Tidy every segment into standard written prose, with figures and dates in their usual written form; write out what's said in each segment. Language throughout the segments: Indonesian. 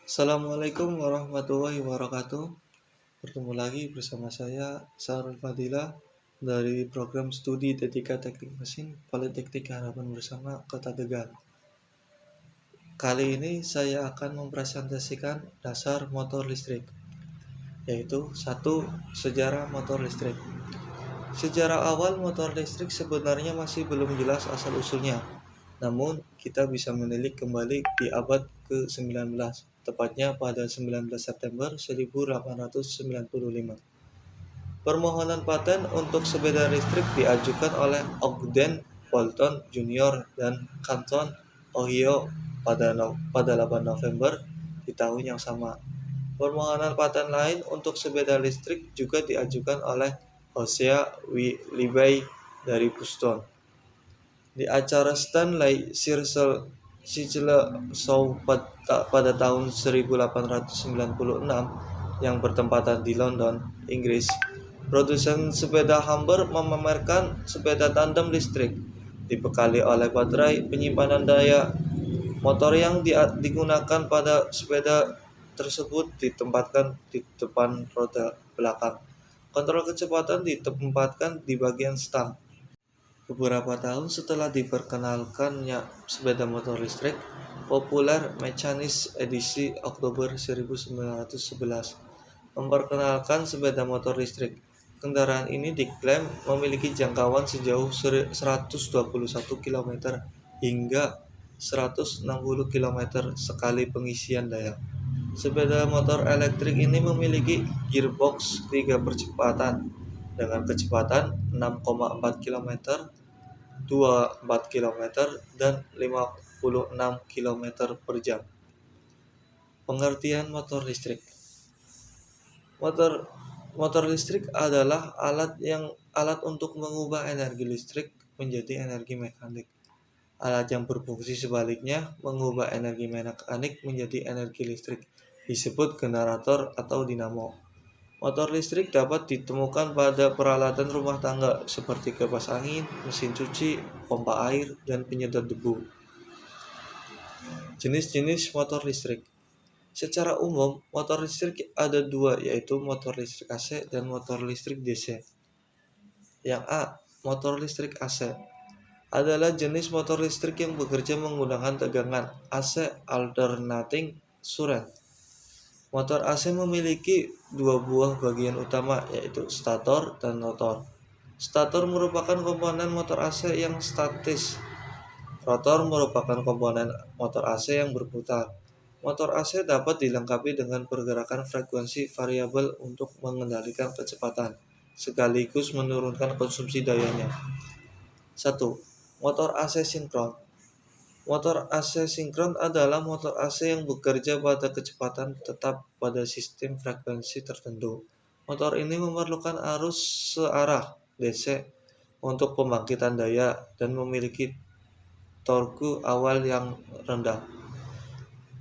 Assalamualaikum warahmatullahi wabarakatuh. Bertemu lagi bersama saya Sarul Fadila dari program studi Etika Teknik Mesin Politeknik Harapan Bersama Kota Tegal. Kali ini saya akan mempresentasikan dasar motor listrik, yaitu 1. Sejarah motor listrik. Sejarah awal motor listrik sebenarnya masih belum jelas asal-usulnya. Namun, kita bisa menilik kembali di abad ke-19, tepatnya pada 19 September 1895. Permohonan paten untuk sepeda listrik diajukan oleh Ogden Bolton Jr. dan Canton, Ohio pada 8 November di tahun yang sama. Permohonan paten lain untuk sepeda listrik juga diajukan oleh Hosea Libbey dari Boston. Di acara Stanley Circle Show pada tahun 1896 yang bertempatan di London, Inggris, produsen sepeda Humber memamerkan sepeda tandem listrik dibekali oleh baterai penyimpanan daya. Motor yang digunakan pada sepeda tersebut ditempatkan di depan roda belakang. Kontrol kecepatan ditempatkan di bagian stang. Beberapa tahun setelah diperkenalkannya sepeda motor listrik, Popular Mechanics edisi Oktober 1911 memperkenalkan sepeda motor listrik. Kendaraan ini diklaim memiliki jangkauan sejauh 121 km hingga 160 km sekali pengisian daya. Sepeda motor elektrik ini memiliki gearbox 3 percepatan dengan kecepatan 6,4 km, 24 km, dan 56 km per jam. Pengertian motor listrik. Motor listrik adalah alat untuk mengubah energi listrik menjadi energi mekanik. Alat yang berfungsi sebaliknya mengubah energi mekanik menjadi energi listrik disebut generator atau dinamo. Motor listrik dapat ditemukan pada peralatan rumah tangga seperti kipas angin, mesin cuci, pompa air, dan penyedot debu. Jenis-jenis motor listrik. Secara umum, motor listrik ada dua, yaitu motor listrik AC dan motor listrik DC. Yang A, motor listrik AC adalah jenis motor listrik yang bekerja menggunakan tegangan AC alternating current. Motor AC memiliki dua buah bagian utama, yaitu stator dan rotor. Stator merupakan komponen motor AC yang statis. Rotor merupakan komponen motor AC yang berputar. Motor AC dapat dilengkapi dengan pergerakan frekuensi variabel untuk mengendalikan kecepatan, sekaligus menurunkan konsumsi dayanya. 1. Motor AC sinkron. Motor AC sinkron adalah motor AC yang bekerja pada kecepatan tetap pada sistem frekuensi tertentu. Motor ini memerlukan arus searah DC untuk pembangkitan daya dan memiliki torque awal yang rendah.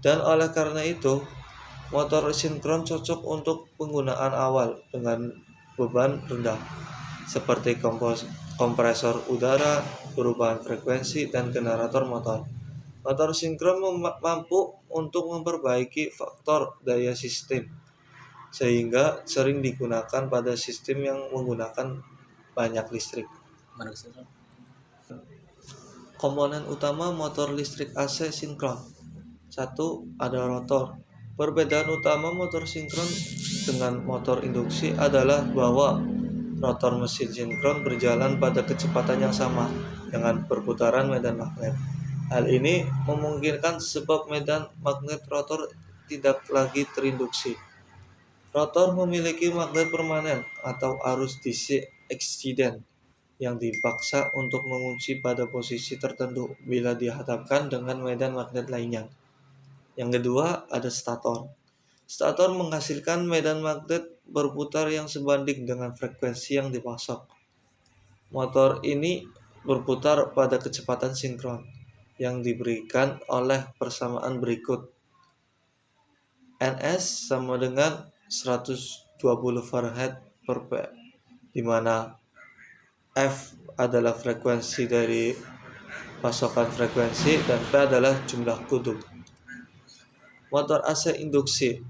Dan oleh karena itu, motor sinkron cocok untuk penggunaan awal dengan beban rendah, seperti kompresor udara, perubahan frekuensi, dan generator motor. Motor sinkron mampu untuk memperbaiki faktor daya sistem, sehingga sering digunakan pada sistem yang menggunakan banyak listrik. Komponen utama motor listrik AC sinkron. 1. Ada rotor. Perbedaan utama motor sinkron dengan motor induksi adalah bahwa rotor mesin sinkron berjalan pada kecepatan yang sama dengan perputaran medan magnet. Hal ini memungkinkan sebab medan magnet rotor tidak lagi terinduksi. Rotor memiliki magnet permanen atau arus DC eksiden yang dipaksa untuk mengunci pada posisi tertentu bila dihadapkan dengan medan magnet lainnya. Yang kedua, ada stator. Stator menghasilkan medan magnet berputar yang sebanding dengan frekuensi yang dipasok. Motor ini berputar pada kecepatan sinkron yang diberikan oleh persamaan berikut. Ns sama dengan 120 Fahrenheit per P, di mana F adalah frekuensi dari pasokan frekuensi dan P adalah jumlah kutub. Motor AC induksi.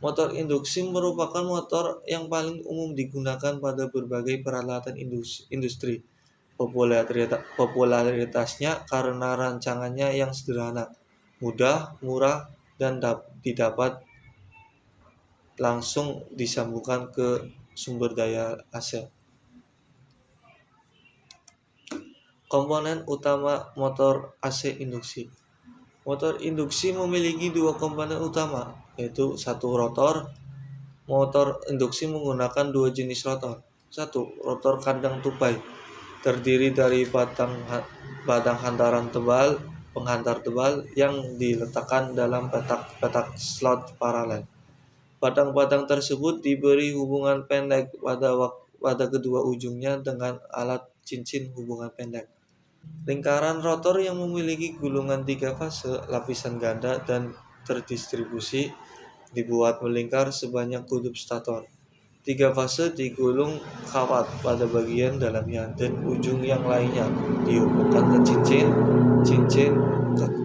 Motor induksi merupakan motor yang paling umum digunakan pada berbagai peralatan industri. Popularitasnya karena rancangannya yang sederhana, mudah, murah, dan didapat langsung disambungkan ke sumber daya AC. Komponen utama motor AC induksi. Motor induksi memiliki dua komponen utama, yaitu satu rotor. Motor induksi menggunakan dua jenis rotor. Satu, rotor kandang tupai, terdiri dari batang penghantar tebal yang diletakkan dalam petak slot paralel. Batang-batang tersebut diberi hubungan pendek pada kedua ujungnya dengan alat cincin hubungan pendek. Lingkaran rotor yang memiliki gulungan 3 fase lapisan ganda dan terdistribusi dibuat melingkar sebanyak kutub stator. 3 fase digulung kawat pada bagian dalamnya dan ujung yang lainnya dihubungkan ke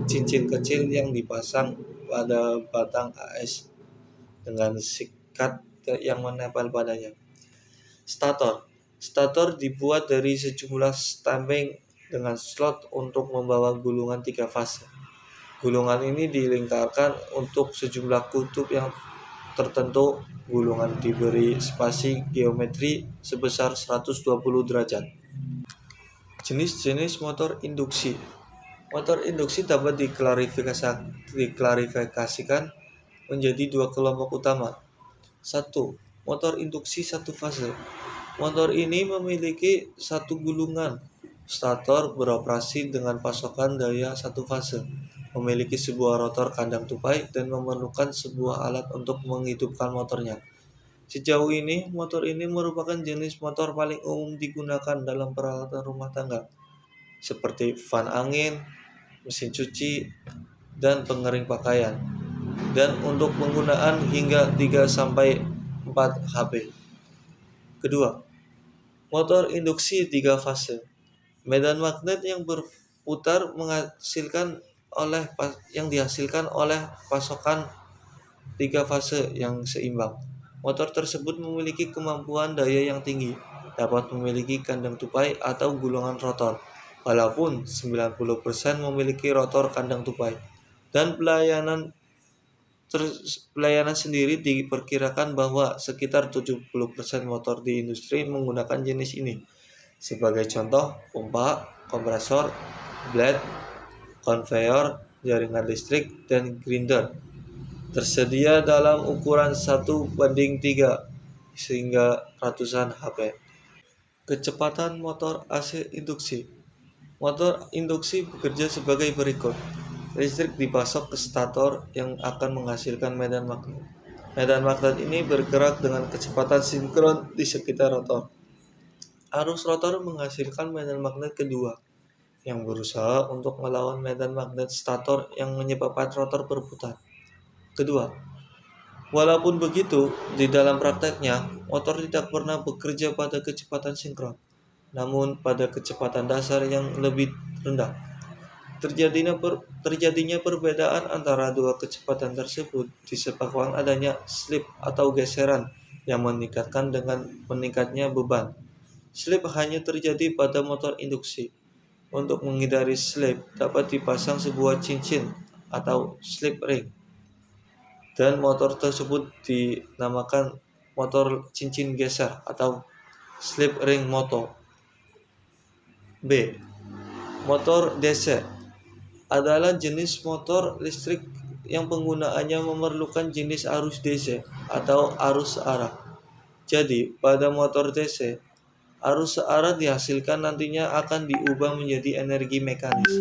cincin kecil yang dipasang pada batang AS dengan sikat yang menempel padanya. Stator dibuat dari sejumlah stamping dengan slot untuk membawa gulungan 3 fase. Gulungan ini dilingkarkan untuk sejumlah kutub yang tertentu. Gulungan diberi spasi geometri sebesar 120 derajat. Jenis-jenis motor induksi. Motor induksi dapat diklarifikasikan menjadi dua kelompok utama. 1. Motor induksi satu fase. Motor ini memiliki satu gulungan. Stator beroperasi dengan pasokan daya satu fase, memiliki sebuah rotor kandang tupai, dan memerlukan sebuah alat untuk menghidupkan motornya. Sejauh ini, motor ini merupakan jenis motor paling umum digunakan dalam peralatan rumah tangga, seperti fan angin, mesin cuci, dan pengering pakaian, dan untuk penggunaan hingga 3-4 HP. Kedua, motor induksi 3 fase. Medan magnet yang berputar dihasilkan oleh pasokan 3 fase yang seimbang. Motor tersebut memiliki kemampuan daya yang tinggi, dapat memiliki kandang tupai atau gulungan rotor, walaupun 90% memiliki rotor kandang tupai. Dan pelayanan sendiri diperkirakan bahwa sekitar 70% motor di industri menggunakan jenis ini. Sebagai contoh, pompa, kompresor, blade, konveyor, jaringan listrik, dan grinder tersedia dalam ukuran 1:3 sehingga ratusan HP. Kecepatan motor AC induksi. Motor induksi bekerja sebagai berikut. Listrik dipasok ke stator yang akan menghasilkan medan magnet. Medan magnet ini bergerak dengan kecepatan sinkron di sekitar rotor. Arus rotor menghasilkan medan magnet kedua yang berusaha untuk melawan medan magnet stator yang menyebabkan rotor berputar. Kedua, walaupun begitu, di dalam prakteknya, motor tidak pernah bekerja pada kecepatan sinkron, namun pada kecepatan dasar yang lebih rendah. Terjadinya perbedaan antara dua kecepatan tersebut disebabkan adanya slip atau geseran yang meningkatkan dengan meningkatnya beban. Slip hanya terjadi pada motor induksi. Untuk menghindari slip, dapat dipasang sebuah cincin atau slip ring, dan motor tersebut dinamakan motor cincin geser atau slip ring motor. B. Motor DC adalah jenis motor listrik yang penggunaannya memerlukan jenis arus DC atau arus searah. Jadi, pada motor DC, arus searah dihasilkan nantinya akan diubah menjadi energi mekanis.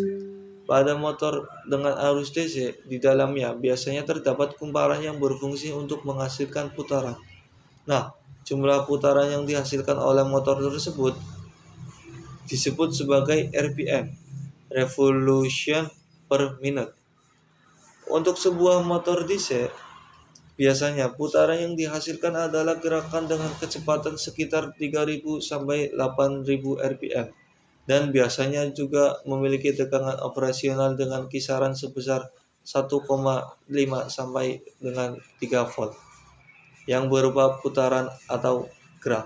Pada motor dengan arus DC, di dalamnya biasanya terdapat kumparan yang berfungsi untuk menghasilkan putaran. Nah, jumlah putaran yang dihasilkan oleh motor tersebut disebut sebagai RPM, Revolution per Minute. Untuk sebuah motor DC, biasanya putaran yang dihasilkan adalah gerakan dengan kecepatan sekitar 3.000 sampai 8.000 RPM. Dan biasanya juga memiliki tegangan operasional dengan kisaran sebesar 1,5 sampai dengan 3 volt yang berupa putaran atau gerak.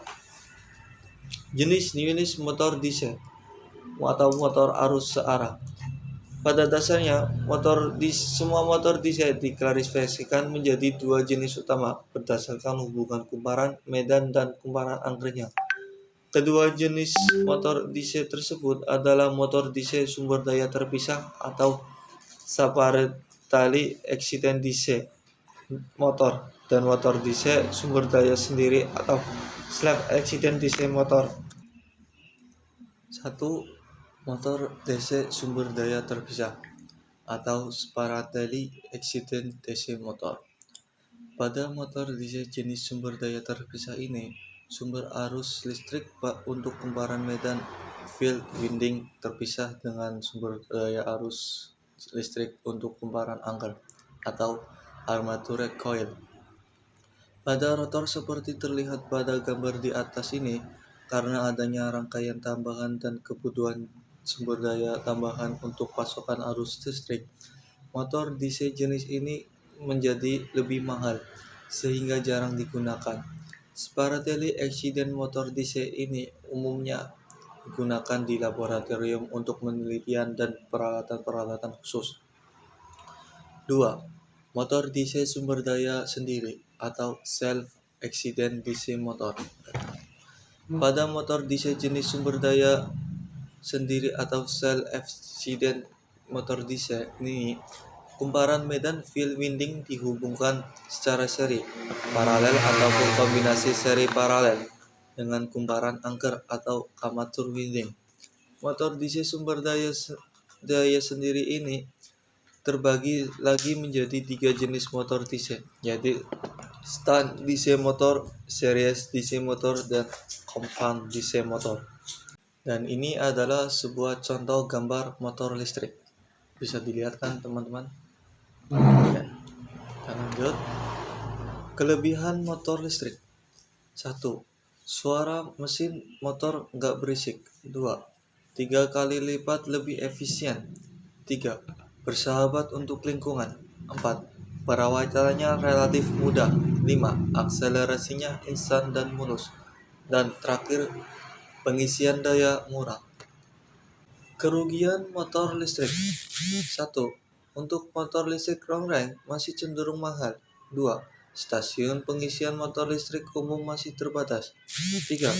Jenis motor DC atau motor arus searah. Pada dasarnya, semua motor DC diklasifikasikan menjadi dua jenis utama berdasarkan hubungan kumparan medan dan kumparan angkernya. Kedua jenis motor DC tersebut adalah motor DC sumber daya terpisah atau separately excited DC motor dan motor DC sumber daya sendiri atau self-excited DC motor. 1. Motor DC sumber daya terpisah atau separately excited DC motor. Pada motor DC jenis sumber daya terpisah ini, sumber arus listrik untuk kumparan medan field winding terpisah dengan sumber daya arus listrik untuk kumparan angker atau armature coil. Pada rotor seperti terlihat pada gambar di atas ini, karena adanya rangkaian tambahan dan kebutuhan sumber daya tambahan untuk pasokan arus listrik, motor DC jenis ini menjadi lebih mahal sehingga jarang digunakan. Separately excited motor DC ini umumnya digunakan di laboratorium untuk penelitian dan peralatan-peralatan khusus. 2. Motor DC sumber daya sendiri atau self-excited DC motor. Pada motor DC jenis sumber daya sendiri atau self-excited motor DC ini, kumparan medan field winding dihubungkan secara seri, paralel ataupun kombinasi seri paralel dengan kumparan angker atau armature winding. Motor DC sumber daya sendiri ini terbagi lagi menjadi 3 jenis motor DC, yaitu stand DC motor, series DC motor, dan compound DC motor. Dan ini adalah sebuah contoh gambar motor listrik. Bisa dilihat kan teman-teman? Ya. Kita lanjut. Kelebihan motor listrik. 1. Suara mesin motor nggak berisik. 2. 3 kali lipat lebih efisien. 3. Bersahabat untuk lingkungan. 4. Perawatannya relatif mudah. 5. Akselerasinya instan dan mulus. Dan terakhir, pengisian daya murah. Kerugian motor listrik. 1. Untuk motor listrik long range masih cenderung mahal. 2. Stasiun pengisian motor listrik umum masih terbatas. 3.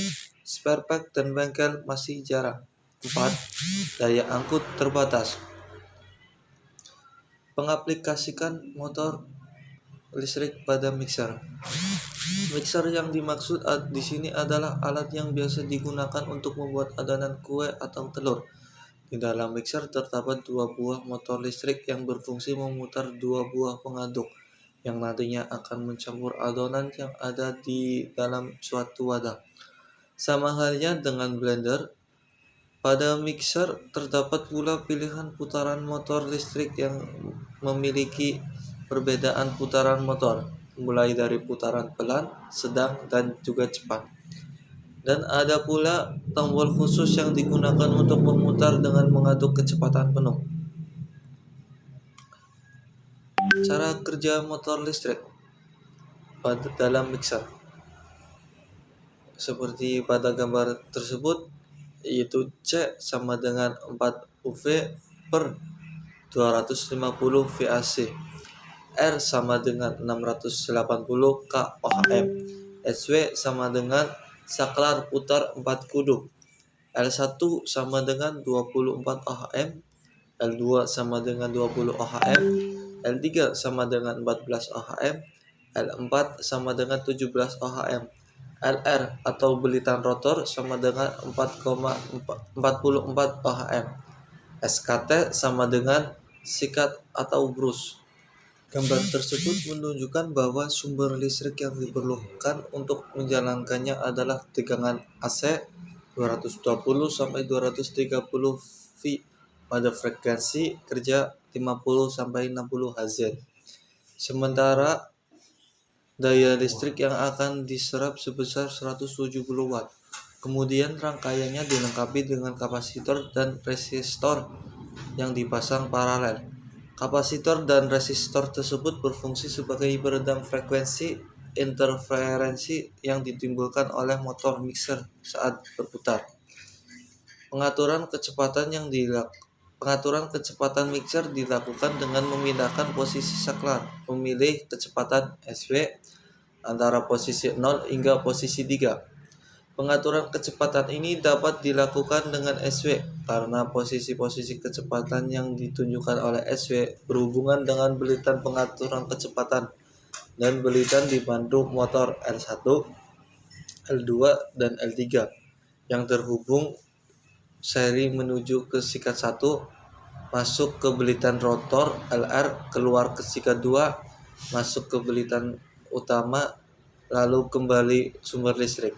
Spare part dan bengkel masih jarang. 4. Daya angkut terbatas. Pengaplikasikan motor listrik pada mixer. Mixer yang dimaksud di sini adalah alat yang biasa digunakan untuk membuat adonan kue atau telur. Di dalam mixer terdapat 2 buah motor listrik yang berfungsi memutar 2 buah pengaduk yang nantinya akan mencampur adonan yang ada di dalam suatu wadah. Sama halnya dengan blender, pada mixer terdapat pula pilihan putaran motor listrik yang memiliki perbedaan putaran motor, mulai dari putaran pelan, sedang, dan juga cepat. Dan ada pula tombol khusus yang digunakan untuk memutar dengan mengaduk kecepatan penuh. Cara kerja motor listrik pada dalam mixer seperti pada gambar tersebut, yaitu C sama dengan 4 UV per 250 VAC, R sama dengan 680 K OHM, SW sama dengan saklar putar 4 kudu, L1 sama dengan 24 OHM, L2 sama dengan 20 OHM, L3 sama dengan 14 OHM, L4 sama dengan 17 OHM, LR atau belitan rotor sama dengan 4,44 OHM, SKT sama dengan sikat atau brus. Gambar tersebut menunjukkan bahwa sumber listrik yang diperlukan untuk menjalankannya adalah tegangan AC 220 sampai 230 V pada frekuensi kerja 50 sampai 60 Hz. Sementara daya listrik yang akan diserap sebesar 170 Watt. Kemudian rangkaiannya dilengkapi dengan kapasitor dan resistor yang dipasang paralel. Kapasitor dan resistor tersebut berfungsi sebagai peredam frekuensi interferensi yang ditimbulkan oleh motor mixer saat berputar. Pengaturan kecepatan mixer dilakukan dengan memindahkan posisi saklar, memilih kecepatan SW antara posisi 0 hingga posisi 3. Pengaturan kecepatan ini dapat dilakukan dengan SW karena posisi-posisi kecepatan yang ditunjukkan oleh SW berhubungan dengan belitan pengaturan kecepatan dan belitan di bandung motor L1, L2, dan L3 yang terhubung seri menuju ke sikat 1, masuk ke belitan rotor LR, keluar ke sikat 2, masuk ke belitan utama, lalu kembali sumber listrik.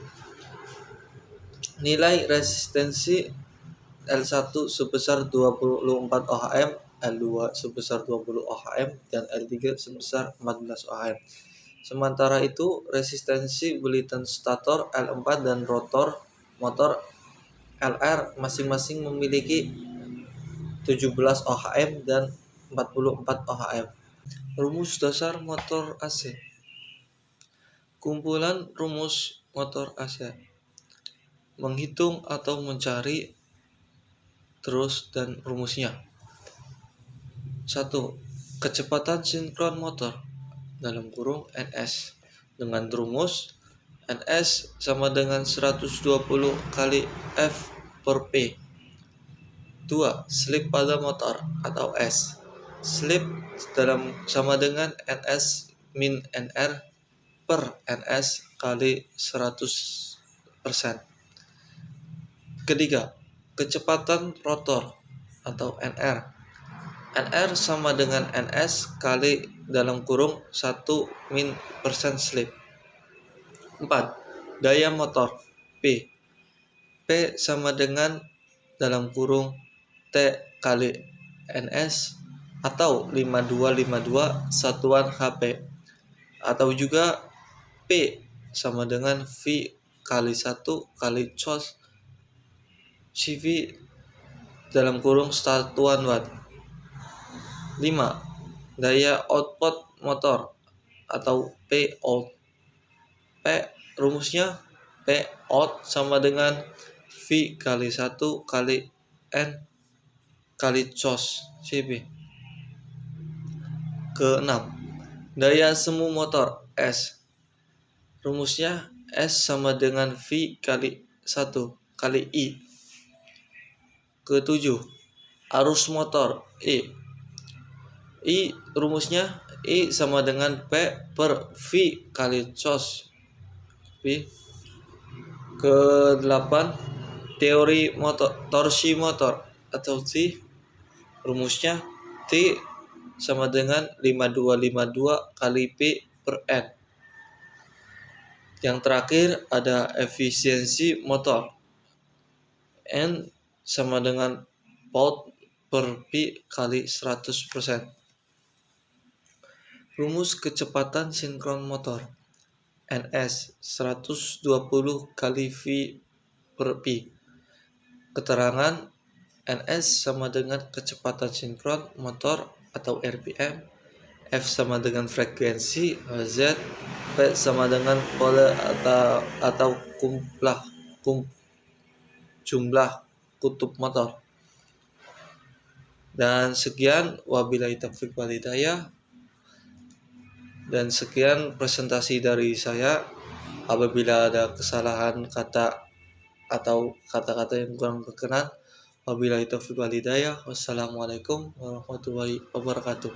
Nilai resistensi L1 sebesar 24 ohm, L2 sebesar 20 ohm, dan L3 sebesar 14 ohm. Sementara itu, resistensi belitan stator L4 dan rotor motor LR masing-masing memiliki 17 ohm dan 44 ohm. Rumus dasar motor AC. Kumpulan rumus motor AC. Menghitung atau mencari terus dan rumusnya. 1. Kecepatan sinkron motor dalam kurung NS dengan rumus NS sama dengan 120 kali F per P. 2. Slip pada motor atau S. Slip sama dengan NS min NR per NS kali 100%. Ketiga, kecepatan rotor atau NR. NR sama dengan NS kali dalam kurung 1 min persen slip. 4. Daya motor P. P sama dengan dalam kurung T kali NS atau 5252 satuan HP, atau juga P sama dengan V kali 1 kali cos CV dalam kurung satuan watt. 5. Daya output motor atau P out. P rumusnya P out sama dengan V kali 1 kali N kali cos CV. Ke-6. Daya semu motor S. Rumusnya S sama dengan V kali 1 kali I. Ke-7. Arus motor I. I rumusnya I sama dengan P per V kali cos V. Ke-8. Teori motor torsi motor atau T. Rumusnya T sama dengan 5252 kali P per N. Yang terakhir ada efisiensi motor. N sama dengan Pound per Pi kali 100%. Rumus kecepatan sinkron motor. NS 120 kali V per Pi. Keterangan NS sama dengan kecepatan sinkron motor atau RPM. F sama dengan frekuensi Z. P sama dengan pole atau jumlah kutub motor. Dan sekian, wabillahi taufiq wal hidayah. Dan sekian presentasi dari saya. Apabila ada kesalahan kata atau kata-kata yang kurang berkenan, wabillahi taufiq wal hidayah. Wassalamualaikum warahmatullahi wabarakatuh.